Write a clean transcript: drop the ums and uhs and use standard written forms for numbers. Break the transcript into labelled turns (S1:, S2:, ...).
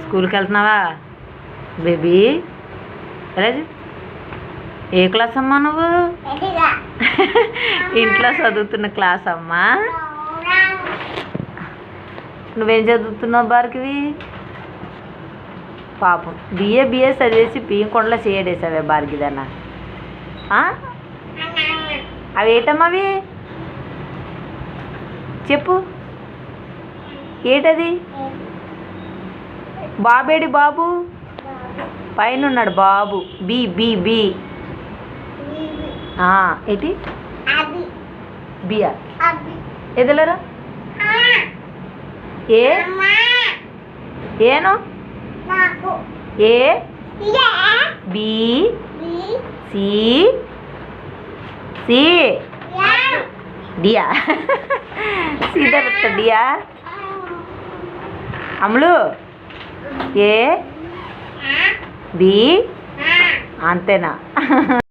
S1: స్కూల్కి వెళ్తున్నావా బేబీ? రాజు ఏ క్లాస్ అమ్మా నువ్వు? ఇంట్లో చదువుతున్న క్లాస్ అమ్మా. నువ్వేం చదువుతున్నావు భార్గవి? పాపం బిఏ చదివేసి పీయకొండలో చేయడేసావే భార్గిదన్న. అవి ఏటమ్మా అవి చెప్పు, ఏటది? బాబేడి బాబు? పైన ఉన్నాడు బాబు. బి బి బి ఏంటి బియా? ఎదలరా ఏ ఏను ఏ బి సి సి డియా సీదా డియా అమ్ములు ఏ బి అంతేనా?